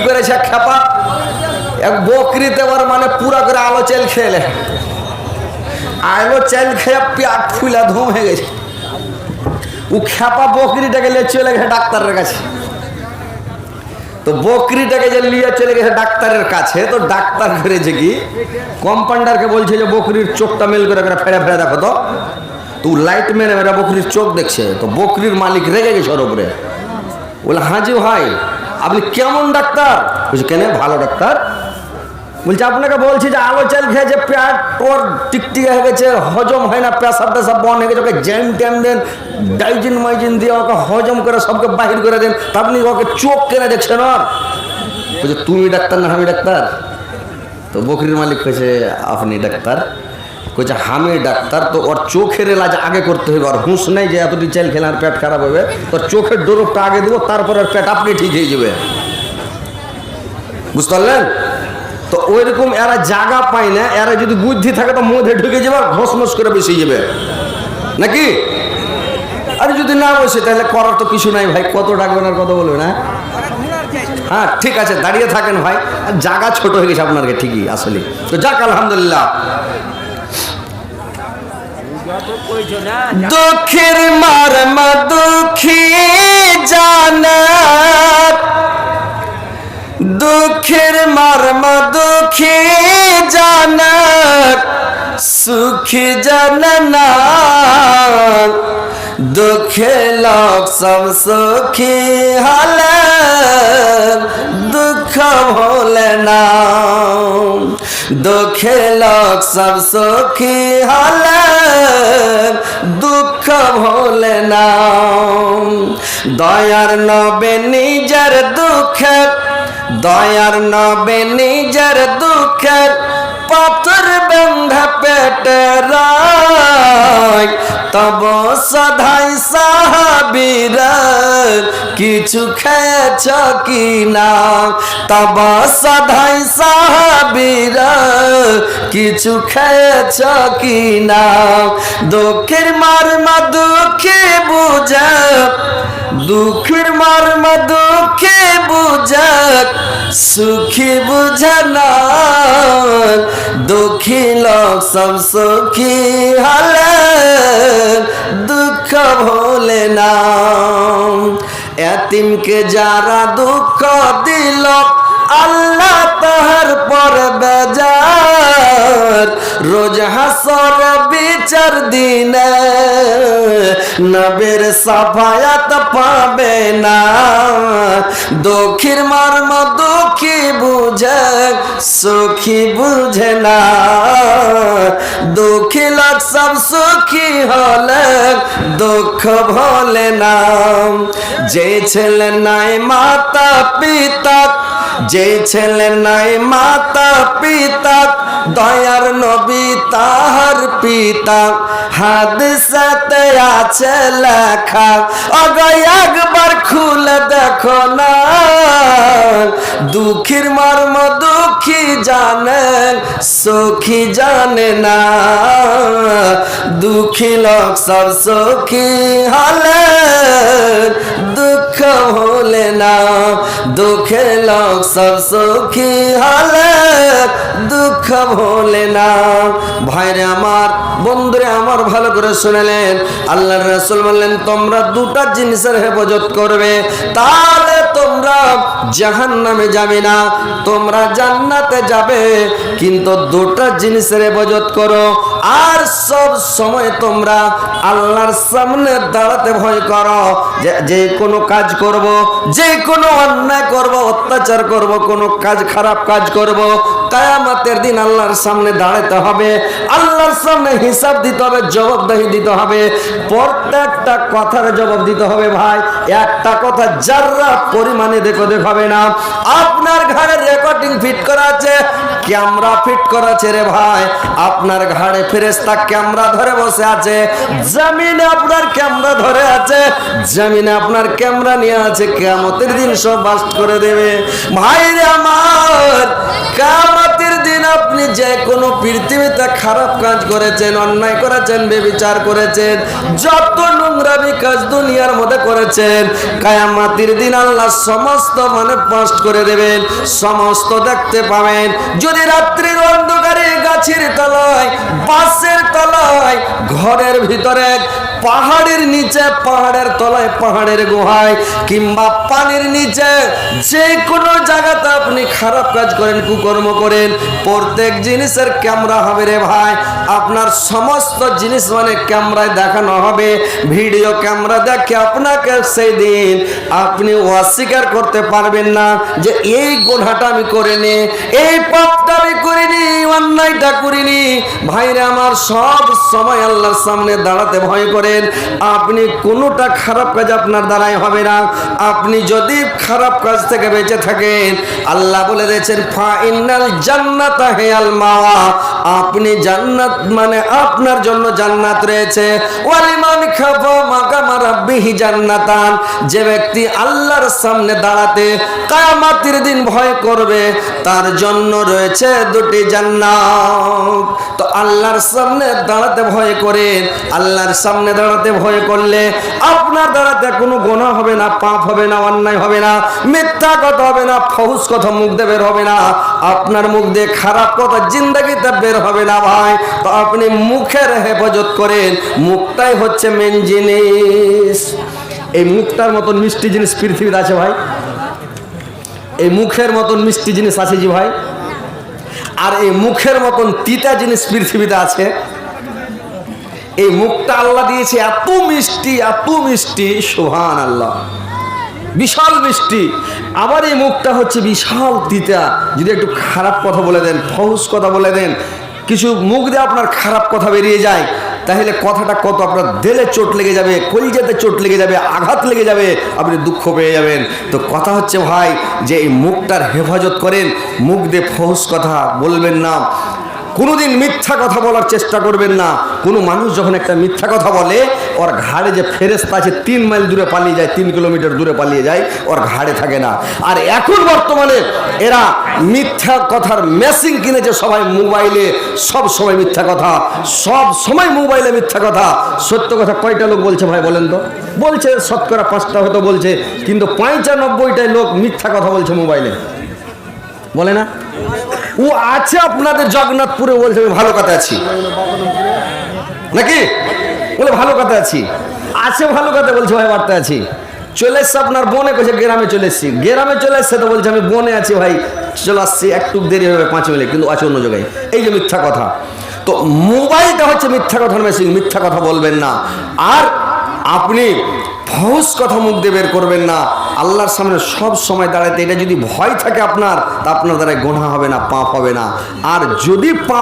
করেছে খেপা এক বকরিতে ওর মানে পুরা করে আলো চাল খেলে আলো চাল খেয়ে পেট ফুলা ধুম হয়ে গেছে ও খেপা বকরিটাকে নিয়ে চলে গেছে ডাক্তারের কাছে তো বকরিটাকে যে নিয়ে চলে গেছে ডাক্তারের কাছে তো ডাক্তার করেছে কি কম্পাউন্ডারকে বলছে যে বকরির চোখটা মেল করে ফেড়ে ফেড়ে দেখো তো তো লাইট মেরে মেরে বকরির চোখ দেখছে তো বকরির মালিক রেগে গেছে ওর উপরে বলে হাজি ভাই আপনি কেমন ডাক্তার বলছে কেন ভালো ডাক্তার বলছে আপনাকে বলছি যে আলো চাল খেয়েছে পেট ওর টিকটিক হয়ে গেছে হজম হয় না পেশাব টেশাব বন হয়ে গেছে ওকে জ্যাম ট্যাম দেন ডাইজিন মাইজিন দিয়ে ওকে হজম করে সবকে বাহির করে দেন তা আপনি ওকে চোখ কেনে দেখছেন ওর বলছে তুমি ডাক্তার না আমি ডাক্তার তো বকরির মালিক কইছে আপনি ডাক্তার কইছে আমি ডাক্তার তো ওর চোখের এলাজ আগে করতে হবে আর হুঁশ নেই যে এতটি চাল খেলে আর পেট খারাপ হবে তোর চোখের ডোরপটা আগে দেবো তারপর আর পেট আপনি ঠিক হয়ে যাবে বুঝতে পারলেন তো ওইরকম এরা জায়গা পায় না এরা যদি বুদ্ধি থাকে তো মধ্যে ঢুকে যাবে ঘসমস করে বেশি যাবে নাকি আর যদি না বসে তাহলে করার তো কিছু নাই ভাই কত ডাকবেন আর কত বলবেন না হ্যাঁ ঠিক আছে দাঁড়িয়ে থাকেন ভাই জায়গা ছোট হয়ে গেছে আপনাকে ঠিকই আসলে তো যাক আলহামদুলিল্লাহ দুঃখের মারমা দুঃখী জানাত দুঃখের মর্ম দুঃখী জানাত সুখী জানা দুঃখে লোক সব সুখী হলে দুঃখ ভোলে না দুঃখে লোক সব সুখী হলে দুঃখ ভোলে না দয়ার নবে নিজের দুঃখের দয়ার নবে নিজের দুঃখের পাথর বন্ধা পেটে রায় তব সদাই সাহাবীরা কিছু খেয়েছ কি না তব সদাই সাহাবীরা কিছু খেয়েছ কি না দুঃখের মর্ম দুঃখে বুঝা দুঃখের মর্ম দুঃখে বুঝা সুখী বুঝা না দুঃখী লোক সব সুখী হলে দুঃখ ভোলে না এতিমকে যারা দুঃখ দিল আল্লাহ তাহার পর বেজার রোজ হাসর বিচার দিনে নবের সাফায়াত পাবে না দুঃখীর মর্ম দুঃখী বুঝে সুখী বুঝে না দুঃখী লোক সব সুখী হলে দুঃখ ভোলে না যে ছেলে নাই মাতা পিতা যে ছেলে নাই মাতা পিতা দয়ার নবী তাহার পিতা হাদিসে আছে লেখা আগে একবার খুলে দেখো না দুঃখীর মর্ম দুঃখী জানে সুখী জানে না দুঃখী লোক সব সুখী হলে দুঃখ ভোলে না দুঃখে লোক সব সুখী হলে দুঃখ ভোলে না ভাইরে আমার বন্ধুরে আমার ভালো করে শুনলেন আল্লাহর রাসূল বললেন তোমরা দুটো জিনিসের হেফাজত করবে তাহলে তোমরা জাহান্নামে যাবে না তোমরা জান্নাতে যাবে কিন্তু দুটো জিনিসের হেফাজত করো আর সব সময় তোমরা আল্লাহর সামনে দাঁড়াতে ভয় করো যে কোনো কাজ করব যে কোনো অন্যায় করব অত্যাচার করব কোনো কাজ খারাপ কাজ করব কিয়ামতের দিন আল্লাহর সামনে দাঁড়াতে হবে আল্লাহর সামনে হিসাব দিতে হবে জবাবদিহি দিতে হবে প্রত্যেকটা কথার জবাব দিতে হবে ভাই একটা কথা যারা পরিমাণে দেখাবে না আপনার ঘরে রেকর্ডিং ফিট করা আছে ক্যামেরা ফিট করা আছে রে ভাই আপনার ঘরে ফেরেশতা ক্যামেরা ধরে বসে আছে জমিনে আপনার ক্যামেরা ধরে আছে জমিনে আপনার ক্যামেরা নিয়ে আছে কিয়ামতের দিন সব বাস্ট করে দেবে ভাই রে আমার কিয়ামতের দিন আপনি যে কোন কোনো পৃথিবীতে খারাপ কাজ করেছেন, অন্যায় করেছেন, বেবিচার করেছেন, যত নোংরামি কাজ দুনিয়ার মধ্যে করেছেন, কিয়ামতের দিন আল্লাহ সমস্ত পাস্ট করে দেবেন, সমস্ত দেখতে পাবেন। যদি রাত্রির অন্ধকারে গাছের তলায়, বাসের তলায়, ঘরের ভিতরে, পাহাড়ের নিচে, পাহাড়ের তলায়, পাহাড়ের গুহায়, কিংবা পানির নিচে, যে কোনো জায়গাতে আপনি খারাপ কাজ করেন, কুকর্ম করেন, প্রত্যেক জিনিসের ক্যামেরা হবে রে ভাই। আপনার সমস্ত জিনিস ক্যামেরায় দেখানো হবে, ভিডিও ক্যামেরা দেখে আপনাকে সেই দিন আপনি অস্বীকার করতে পারবেন না যে এই গুনাহটা আমি করিনি, এই পাপটা আমি করিনি, অন্যায়টা করিনি। ভাইরা আমার, সব সময় আল্লাহর সামনে দাঁড়াতে ভয় করেন। আপনি কোনোটা খারাপ কাজ আপনার দ্বারাই হবে না। আপনি যদি খারাপ কাজ থেকে বেঁচে থাকেন, আল্লাহ বলে দিয়েছেন ফা ইন্নাল জান্নাতা হিয়াল মাওয়া, আপনি জান্নাত আপনার জন্য জান্নাত রয়েছে। ওয়ালিমান খাফা মাকামা রাব্বিহি জান্নাতান, যে ব্যক্তি আল্লাহর সামনে দাঁড়াতে কিয়ামতের দিন ভয় করবে, তার জন্য রয়েছে দুটি জান্নাত। তো আল্লাহর সামনে দাঁড়াতে ভয় করেন। আল্লাহর সামনে দাঁড়াতে ভয় করলে আপনার দাঁড়াতে কোনো গুনাহ হবে না, পাপ হবে না, অন্যায় হবে না, মিথ্যা কথা হবে না, ফহুস কথা মুখ দিয়ে বের হবে না, আপনার মুখ দিয়ে খারাপ কথা জিন্দেগিতে বের হবে না ভাই। তো আপনি মুখের হেফাজত করেন, মুখটাই হচ্ছে মেন জিনিস। এই মুখটার মতন মিষ্টি জিনিস পৃথিবীতে আছে ভাই? এই মুখের মতন মিষ্টি জিনিস আছে জি ভাই? আর এই মুখের মতন তিতা জিনিস পৃথিবীতে আছে? এই মুখটা আল্লাহ দিয়েছে এত মিষ্টি, এত মিষ্টি, সুবহানাল্লাহ, বিশাল মিষ্টি। আবার এই মুখটা হচ্ছে বিশাল তিতা। যদি একটু খারাপ কথা বলে দেন, ফহুস কথা বলে দেন, কিছু মুখ দিয়ে আপনার খারাপ কথা বেরিয়ে যায়, তাহলে কথাটা কত আপনার দিলে চোট লেগে যাবে, কলিজাতে চোট লেগে যাবে, আঘাত লেগে যাবে, আপনি দুঃখ পেয়ে যাবেন। তো কথা হচ্ছে ভাই যে এই মুখটার হেফাজত করেন, মুখ দিয়ে ফহুস কথা বলবেন না, কোনোদিন মিথ্যা কথা বলার চেষ্টা করবেন না। কোনো মানুষ যখন একটা মিথ্যা কথা বলে, ওর ঘাড়ে যে ফেরেশতা আছে 3 মাইল দূরে পালিয়ে যায়, 3 কিলোমিটার দূরে পালিয়ে যায়, ওর ঘাড়ে থাকে না। আর এখন বর্তমানে এরা মিথ্যা কথার মেশিন কিনেছে, সবাই মোবাইলে সব সময় মিথ্যা কথা, সব সময় মোবাইলে মিথ্যা কথা। সত্য কথা কয়টা লোক বলছে ভাই বলেন তো? বলছে শতকরা 5টা হয়তো বলছে, কিন্তু 95টাই লোক মিথ্যা কথা বলছে মোবাইলে, বলে না? ও আছে আপনাদের জগন্নাথপুরে, বলছে আমি ভালো কথা আছি, নাকি বলে ভালো কথা আছি, আছে ভালো কথা বলছে ভাই, বার্তা আছি, চলে এসছে আপনার বনে, কইছে গ্রামে চলে এসছি, গ্রামে চলে এসছে তো বলছে আমি বনে আছি ভাই, চলে আসছি, একটু দেরি হবে 5 মিনিট, কিন্তু আছে অন্য জায়গায়। এই যে মিথ্যা কথা। তো মোবাইলটা হচ্ছে মিথ্যা কথার মেশিন, মিথ্যা কথা বলবেন না। আর আপনি ফহুস কথা মুখ দিয়ে বের করবেন না। আল্লাহর সামনে সব সময় দাঁড়াতে, এটা যদি ভয় থাকে আপনার, তা আপনার দ্বারা গুনাহ হবে না, পাপ হবে না। আর যদি পাপ